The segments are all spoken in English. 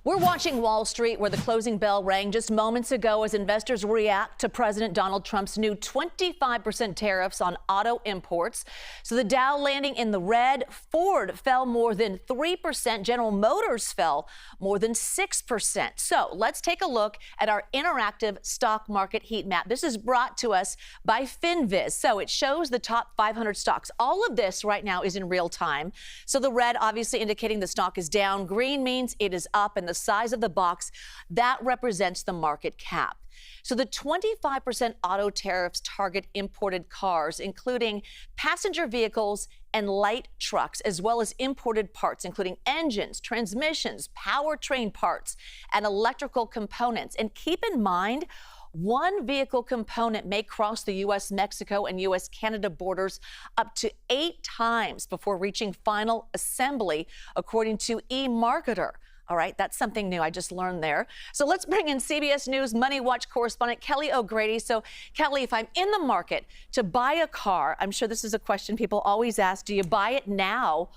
We're watching Wall Street, where the closing bell rang just moments ago as investors react to President Donald Trump's new 25% tariffs on auto imports. So the Dow landing in the red. Ford fell more than 3%. General Motors fell more than 6%. So let's take a look at our interactive stock market heat map. This is brought to us by FinViz. So it shows the top 500 stocks. All of this right now is in real time. So the red obviously indicating the stock is down. Green means it is up, and the size of the box that represents the market cap. So the 25% auto tariffs target imported cars, including passenger vehicles and light trucks, as well as imported parts, including engines, transmissions, powertrain parts, and electrical components. And keep in mind, one vehicle component may cross the U.S., Mexico, and U.S., Canada borders up to 8 times before reaching final assembly, according to eMarketer. All right, that's something new I just learned there. So let's bring in CBS News MoneyWatch correspondent Kelly O'Grady. So, Kelly, if I'm in the market to buy a car, I'm sure this is a question people always ask, do you buy it now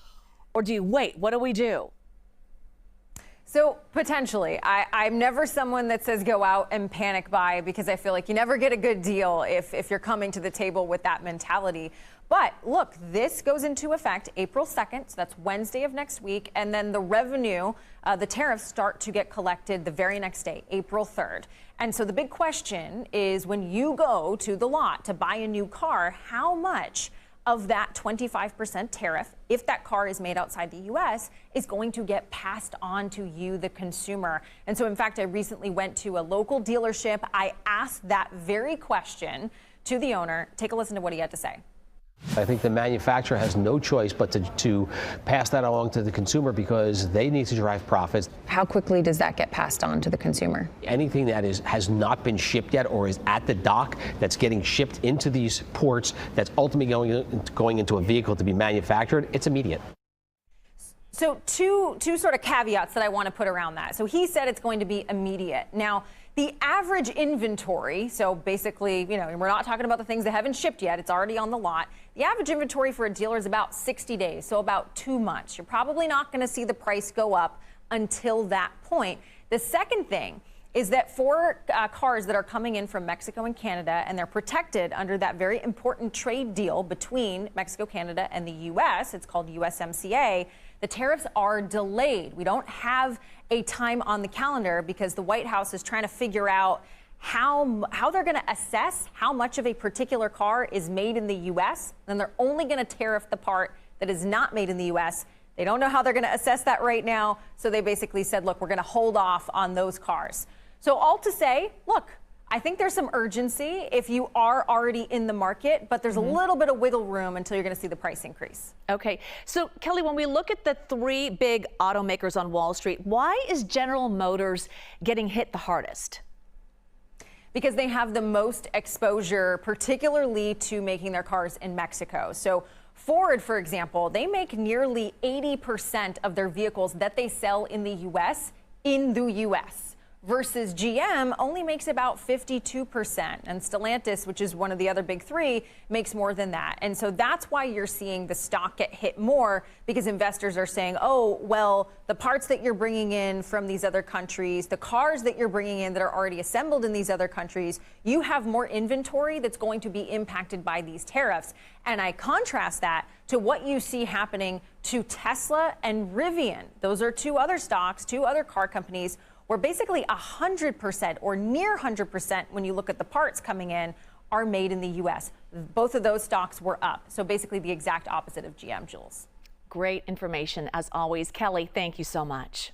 or do you wait? What do we do? So potentially, I'm never someone that says go out and panic buy, because I feel like you never get a good deal if you're coming to the table with that mentality. But look, this goes into effect April 2nd, so that's Wednesday of next week. And then the revenue, the tariffs start to get collected the very next day, April 3rd. And so the big question is, when you go to the lot to buy a new car, how much of that 25% tariff, if that car is made outside the U.S., is going to get passed on to you, the consumer? And so, in fact, I recently went to a local dealership. I asked that very question to the owner. Take a listen to what he had to say. I think the manufacturer has no choice but to pass that along to the consumer, because they need to drive profits. How quickly does that get passed on to the consumer? Anything that has not been shipped yet or is at the dock that's getting shipped into these ports that's ultimately going into a vehicle to be manufactured, it's immediate. So two sort of caveats that I want to put around that. So he said it's going to be immediate. Now, the average inventory, so basically, we're not talking about the things that haven't shipped yet, it's already on the lot. The average inventory for a dealer is about 60 days, so about 2 months. You're probably not going to see the price go up until that point. The second thing is that for cars that are coming in from Mexico and Canada, and they're protected under that very important trade deal between Mexico, Canada, and the U.S., it's called USMCA, the tariffs are delayed. We don't have a time on the calendar, because the White House is trying to figure out how they're going to assess how much of a particular car is made in the U.S. Then they're only going to tariff the part that is not made in the U.S. They don't know how they're going to assess that right now. So they basically said, look, we're going to hold off on those cars. So all to say, look, I think there's some urgency if you are already in the market, but there's a little bit of wiggle room until you're going to see the price increase. Okay. So, Kelly, when we look at the 3 big automakers on Wall Street, why is General Motors getting hit the hardest? Because they have the most exposure, particularly to making their cars in Mexico. So Ford, for example, they make nearly 80% of their vehicles that they sell in the U.S. in the U.S. versus GM only makes about 52%. And Stellantis, which is one of the other big 3, makes more than that. And so that's why you're seeing the stock get hit more, because investors are saying, oh, well, the parts that you're bringing in from these other countries, the cars that you're bringing in that are already assembled in these other countries, you have more inventory that's going to be impacted by these tariffs. And I contrast that to what you see happening to Tesla and Rivian. Those are 2 other stocks, 2 other car companies, where basically 100% or near 100%, when you look at the parts coming in, are made in the U.S. Both of those stocks were up. So basically the exact opposite of GM, Jules. Great information as always. Kelly, thank you so much.